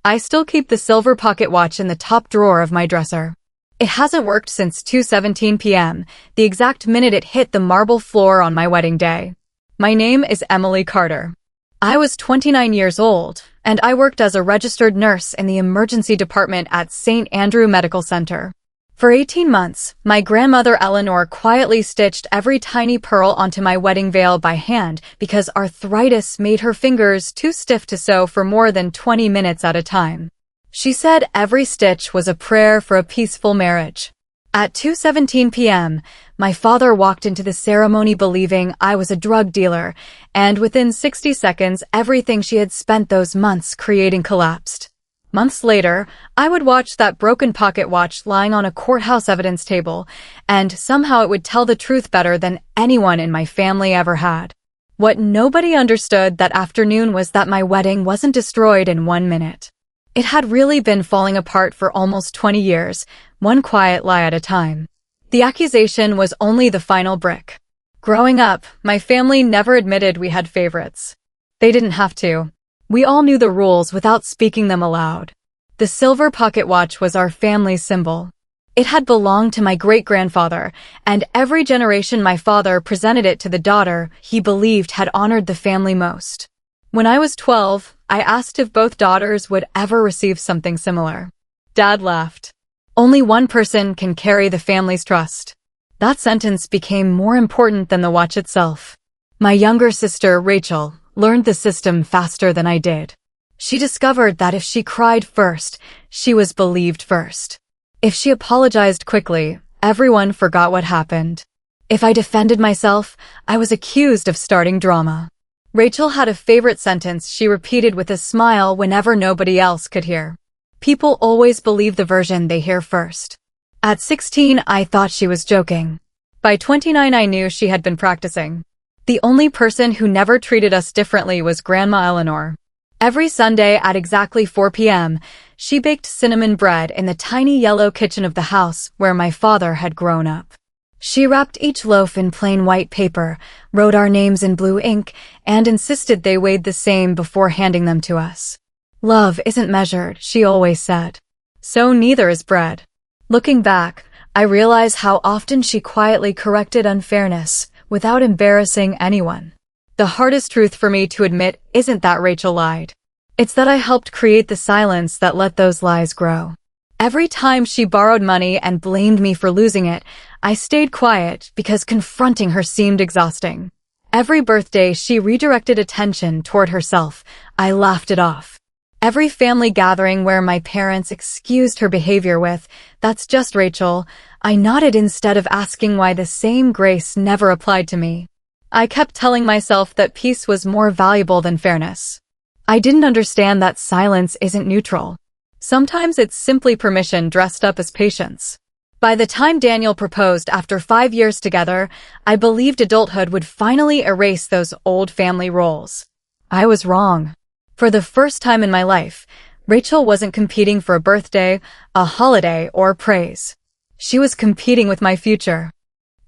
I still keep the silver pocket watch in the top drawer of my dresser. It hasn't worked since 2:17 p.m., the exact minute it hit the marble floor on my wedding day. My name is Emily Carter. I was 29 years old, and I worked as a registered nurse in the emergency department at St. Andrew Medical Center. For 18 months, my grandmother Eleanor quietly stitched every tiny pearl onto my wedding veil by hand because arthritis made her fingers too stiff to sew for more than 20 minutes at a time. She said every stitch was a prayer for a peaceful marriage. At 2:17 p.m., my father walked into the ceremony believing I was a drug dealer, and within 60 seconds, everything she had spent those months creating collapsed. Months later, I would watch that broken pocket watch lying on a courthouse evidence table, and somehow it would tell the truth better than anyone in my family ever had. What nobody understood that afternoon was that my wedding wasn't destroyed in 1 minute. It had really been falling apart for almost 20 years, one quiet lie at a time. The accusation was only the final brick. Growing up, my family never admitted we had favorites. They didn't have to. We all knew the rules without speaking them aloud. The silver pocket watch was our family symbol. It had belonged to my great-grandfather, and every generation my father presented it to the daughter he believed had honored the family most. When I was 12, I asked if both daughters would ever receive something similar. Dad laughed. Only one person can carry the family's trust. That sentence became more important than the watch itself. My younger sister, Rachel, learned the system faster than I did. She discovered that if she cried first, she was believed first. If she apologized quickly, everyone forgot what happened. If I defended myself, I was accused of starting drama. Rachel had a favorite sentence she repeated with a smile whenever nobody else could hear. People always believe the version they hear first. At 16, I thought she was joking. By 29, I knew she had been practicing. The only person who never treated us differently was Grandma Eleanor. Every Sunday at exactly 4 p.m., she baked cinnamon bread in the tiny yellow kitchen of the house where my father had grown up. She wrapped each loaf in plain white paper, wrote our names in blue ink, and insisted they weighed the same before handing them to us. Love isn't measured, she always said. So neither is bread. Looking back, I realize how often she quietly corrected unfairness without embarrassing anyone. The hardest truth for me to admit isn't that Rachel lied. It's that I helped create the silence that let those lies grow. Every time she borrowed money and blamed me for losing it, I stayed quiet because confronting her seemed exhausting. Every birthday she redirected attention toward herself. I laughed it off. Every family gathering where my parents excused her behavior with, "That's just Rachel," I nodded instead of asking why the same grace never applied to me. I kept telling myself that peace was more valuable than fairness. I didn't understand that silence isn't neutral. Sometimes it's simply permission dressed up as patience. By the time Daniel proposed after 5 years together, I believed adulthood would finally erase those old family roles. I was wrong. For the first time in my life, Rachel wasn't competing for a birthday, a holiday, or praise. She was competing with my future.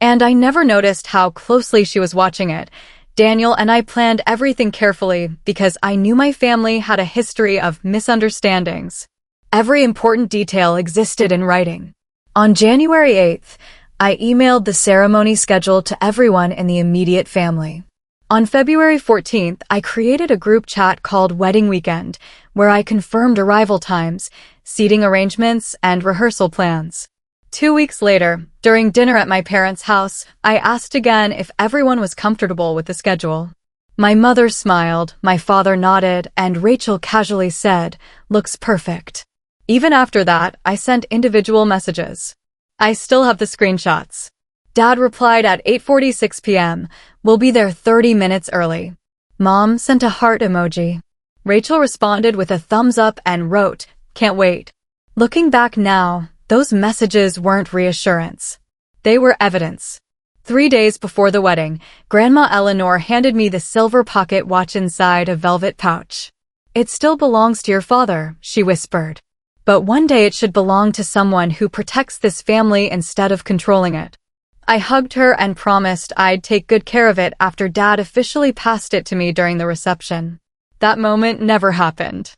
And I never noticed how closely she was watching it. Daniel and I planned everything carefully because I knew my family had a history of misunderstandings. Every important detail existed in writing. On January 8th, I emailed the ceremony schedule to everyone in the immediate family. On February 14th, I created a group chat called Wedding Weekend, where I confirmed arrival times, seating arrangements, and rehearsal plans. 2 weeks later, during dinner at my parents' house, I asked again if everyone was comfortable with the schedule. My mother smiled, my father nodded, and Rachel casually said, "Looks perfect." Even after that, I sent individual messages. I still have the screenshots. Dad replied at 8:46 p.m., "We'll be there 30 minutes early." Mom sent a heart emoji. Rachel responded with a thumbs up and wrote, "Can't wait." Looking back now, those messages weren't reassurance. They were evidence. 3 days before the wedding, Grandma Eleanor handed me the silver pocket watch inside a velvet pouch. "It still belongs to your father," she whispered. "But one day it should belong to someone who protects this family instead of controlling it." I hugged her and promised I'd take good care of it after Dad officially passed it to me during the reception. That moment never happened.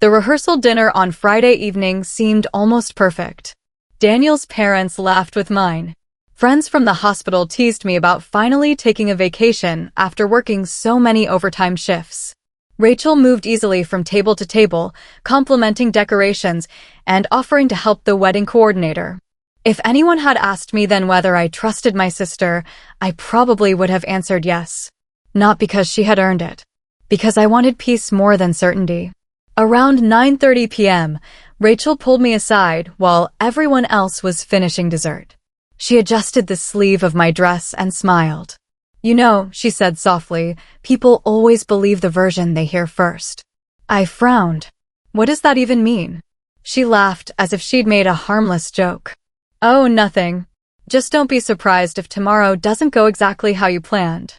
The rehearsal dinner on Friday evening seemed almost perfect. Daniel's parents laughed with mine. Friends from the hospital teased me about finally taking a vacation after working so many overtime shifts. Rachel moved easily from table to table, complimenting decorations and offering to help the wedding coordinator. If anyone had asked me then whether I trusted my sister, I probably would have answered yes. Not because she had earned it. Because I wanted peace more than certainty. Around 9:30 p.m., Rachel pulled me aside while everyone else was finishing dessert. She adjusted the sleeve of my dress and smiled. "You know," she said softly, "people always believe the version they hear first." I frowned. "What does that even mean?" She laughed as if she'd made a harmless joke. "Oh, nothing. Just don't be surprised if tomorrow doesn't go exactly how you planned."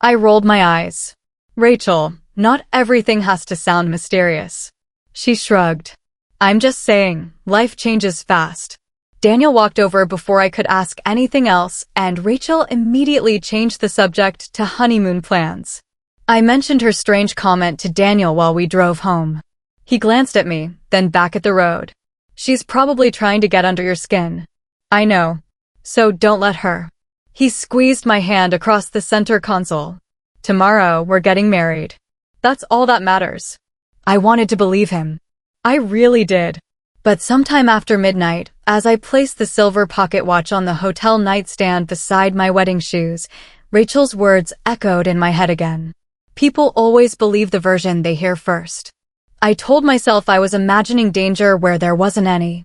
I rolled my eyes. "Rachel, not everything has to sound mysterious." She shrugged. "I'm just saying, life changes fast." Daniel walked over before I could ask anything else, and Rachel immediately changed the subject to honeymoon plans. I mentioned her strange comment to Daniel while we drove home. He glanced at me, then back at the road. "She's probably trying to get under your skin." "I know. So don't let her." He squeezed my hand across the center console. "Tomorrow, we're getting married. That's all that matters." I wanted to believe him. I really did. But sometime after midnight, as I placed the silver pocket watch on the hotel nightstand beside my wedding shoes, Rachel's words echoed in my head again. People always believe the version they hear first. I told myself I was imagining danger where there wasn't any.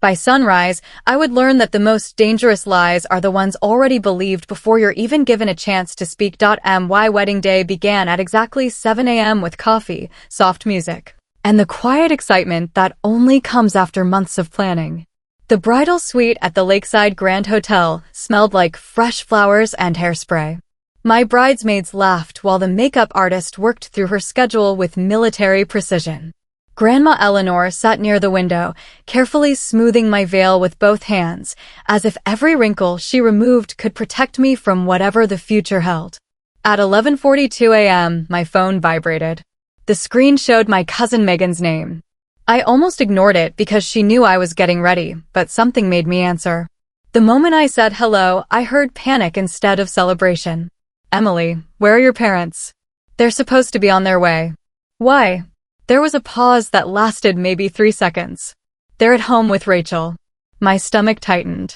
By sunrise, I would learn that the most dangerous lies are the ones already believed before you're even given a chance to speak. My wedding day began at exactly 7 a.m. with coffee, soft music, and the quiet excitement that only comes after months of planning. The bridal suite at the Lakeside Grand Hotel smelled like fresh flowers and hairspray. My bridesmaids laughed while the makeup artist worked through her schedule with military precision. Grandma Eleanor sat near the window, carefully smoothing my veil with both hands, as if every wrinkle she removed could protect me from whatever the future held. At 11:42 a.m., my phone vibrated. The screen showed my cousin Megan's name. I almost ignored it because she knew I was getting ready, but something made me answer. The moment I said hello, I heard panic instead of celebration. "Emily, where are your parents?" "They're supposed to be on their way." "Why?" There was a pause that lasted maybe 3 seconds. "They're at home with Rachel." My stomach tightened.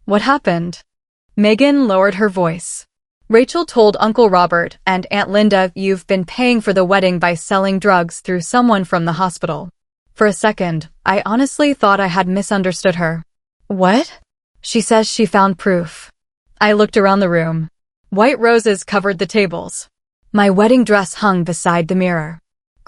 "What happened?" Megan lowered her voice. "Rachel told Uncle Robert and Aunt Linda you've been paying for the wedding by selling drugs through someone from the hospital." For a second, I honestly thought I had misunderstood her. "What?" "She says she found proof." I looked around the room. White roses covered the tables. My wedding dress hung beside the mirror.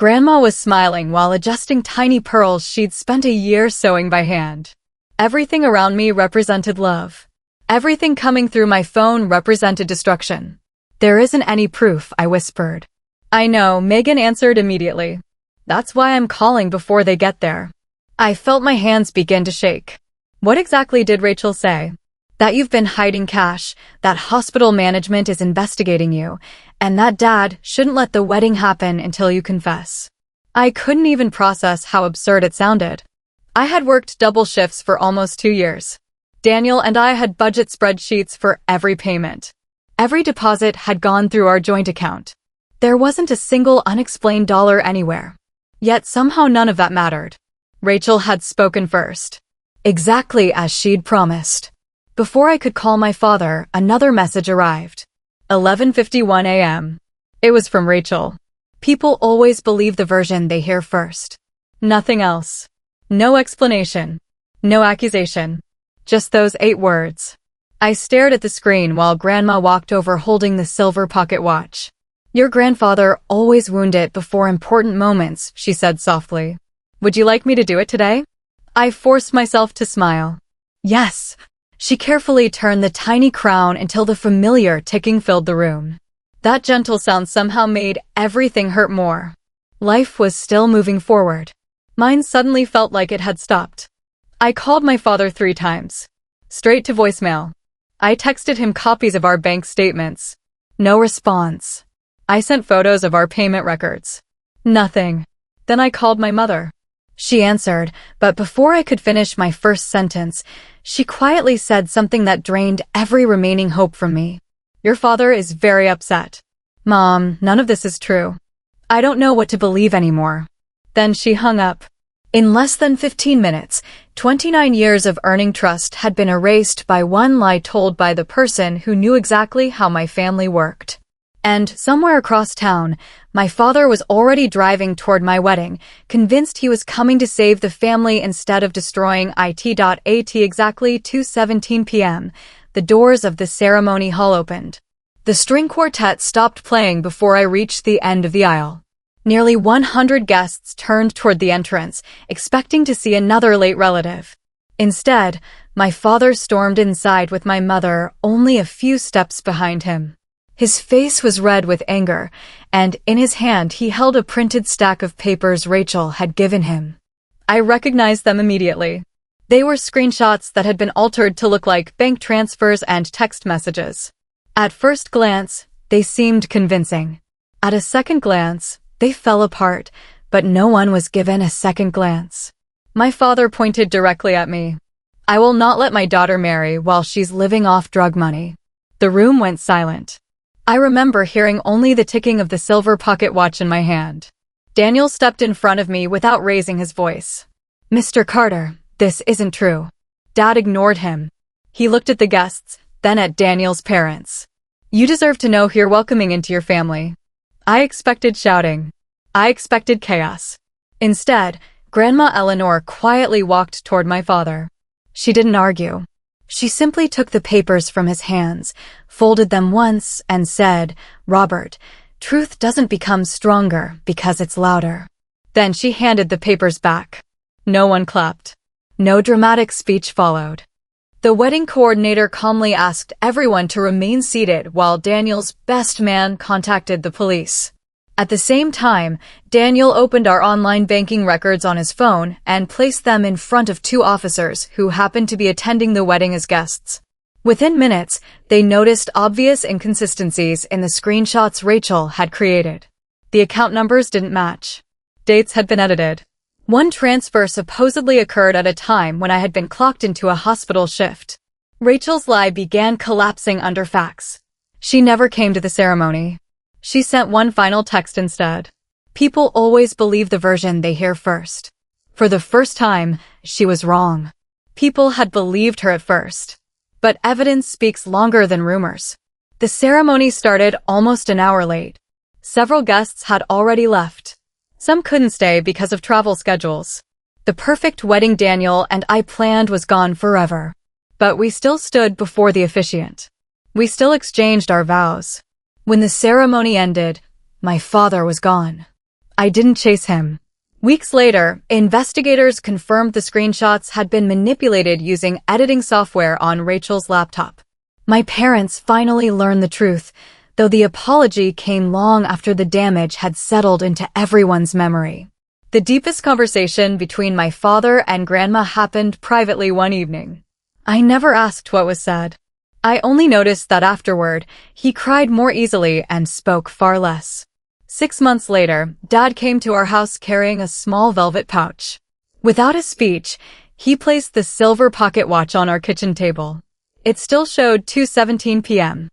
Grandma was smiling while adjusting tiny pearls she'd spent a year sewing by hand. Everything around me represented love. Everything coming through my phone represented destruction. "There isn't any proof," I whispered. "I know," Megan answered immediately. "That's why I'm calling before they get there." I felt my hands begin to shake. "What exactly did Rachel say?" "That you've been hiding cash, that hospital management is investigating you, and that Dad shouldn't let the wedding happen until you confess." I couldn't even process how absurd it sounded. I had worked double shifts for almost 2 years. Daniel and I had budget spreadsheets for every payment. Every deposit had gone through our joint account. There wasn't a single unexplained dollar anywhere. Yet somehow none of that mattered. Rachel had spoken first. Exactly as she'd promised. Before I could call my father, another message arrived. 11:51 a.m. It was from Rachel. People always believe the version they hear first. Nothing else. No explanation. No accusation. Just those 8 words. I stared at the screen while Grandma walked over holding the silver pocket watch. "Your grandfather always wound it before important moments," she said softly. "Would you like me to do it today?" I forced myself to smile. "Yes." She carefully turned the tiny crown until the familiar ticking filled the room. That gentle sound somehow made everything hurt more. Life was still moving forward. Mine suddenly felt like it had stopped. I called my father 3 times. Straight to voicemail. I texted him copies of our bank statements. No response. I sent photos of our payment records. Nothing. Then I called my mother. she answered, but before I could finish my first sentence, she quietly said something that drained every remaining hope from me. Your father is very upset. Mom, none of this is true. I don't know what to believe anymore. Then she hung up. In less than 15 minutes, 29 years of earning trust had been erased by one lie told by the person who knew exactly how my family worked. And somewhere across town, my father was already driving toward my wedding, convinced he was coming to save the family instead of destroying it. At exactly 2:17 p.m., the doors of the ceremony hall opened. The string quartet stopped playing before I reached the end of the aisle. Nearly 100 guests turned toward the entrance, expecting to see another late relative. Instead, my father stormed inside with my mother only a few steps behind him. His face was red with anger, and in his hand he held a printed stack of papers Rachel had given him. I recognized them immediately. They were screenshots that had been altered to look like bank transfers and text messages. At first glance, they seemed convincing. At a second glance, they fell apart, but no one was given a second glance. My father pointed directly at me. I will not let my daughter marry while she's living off drug money. The room went silent. I remember hearing only the ticking of the silver pocket watch in my hand. Daniel stepped in front of me without raising his voice. Mr. Carter, this isn't true. Dad ignored him. He looked at the guests, then at Daniel's parents. You deserve to know who you're welcoming into your family. I expected shouting. I expected chaos. Instead, Grandma Eleanor quietly walked toward my father. She didn't argue. She simply took the papers from his hands, folded them once, and said, Robert, truth doesn't become stronger because it's louder. Then she handed the papers back. No one clapped. No dramatic speech followed. The wedding coordinator calmly asked everyone to remain seated while Daniel's best man contacted the police. At the same time, Daniel opened our online banking records on his phone and placed them in front of two officers who happened to be attending the wedding as guests. Within minutes, they noticed obvious inconsistencies in the screenshots Rachel had created. The account numbers didn't match. Dates had been edited. One transfer supposedly occurred at a time when I had been clocked into a hospital shift. Rachel's lie began collapsing under facts. She never came to the ceremony. She sent one final text instead. People always believe the version they hear first. For the first time, she was wrong. People had believed her at first. But evidence speaks longer than rumors. The ceremony started almost an hour late. Several guests had already left. Some couldn't stay because of travel schedules. The perfect wedding Daniel and I planned was gone forever. But we still stood before the officiant. We still exchanged our vows. When the ceremony ended, my father was gone. I didn't chase him. Weeks later, investigators confirmed the screenshots had been manipulated using editing software on Rachel's laptop. My parents finally learned the truth, though the apology came long after the damage had settled into everyone's memory. The deepest conversation between my father and Grandma happened privately one evening. I never asked what was said. I only noticed that afterward, he cried more easily and spoke far less. 6 months later, Dad came to our house carrying a small velvet pouch. Without a speech, he placed the silver pocket watch on our kitchen table. It still showed 2:17 p.m.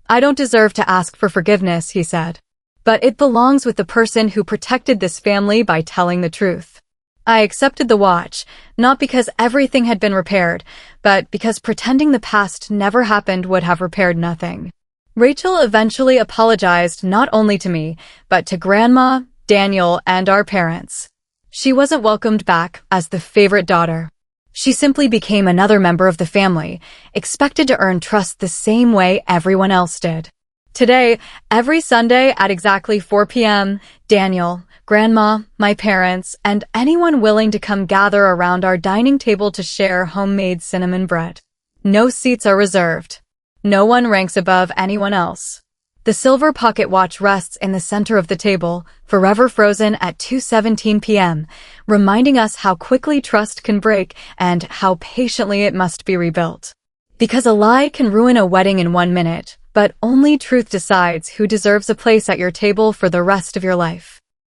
I don't deserve to ask for forgiveness, he said. But it belongs with the person who protected this family by telling the truth. I accepted the watch, not because everything had been repaired, but because pretending the past never happened would have repaired nothing. Rachel eventually apologized not only to me, but to Grandma, Daniel, and our parents. She wasn't welcomed back as the favorite daughter. She simply became another member of the family, expected to earn trust the same way everyone else did. Today, every Sunday at exactly 4 p.m., Daniel, Grandma, my parents, and anyone willing to come gather around our dining table to share homemade cinnamon bread. No seats are reserved. No one ranks above anyone else. The silver pocket watch rests in the center of the table, forever frozen at 2:17 p.m., reminding us how quickly trust can break and how patiently it must be rebuilt. Because a lie can ruin a wedding in 1 minute, but only truth decides who deserves a place at your table for the rest of your life.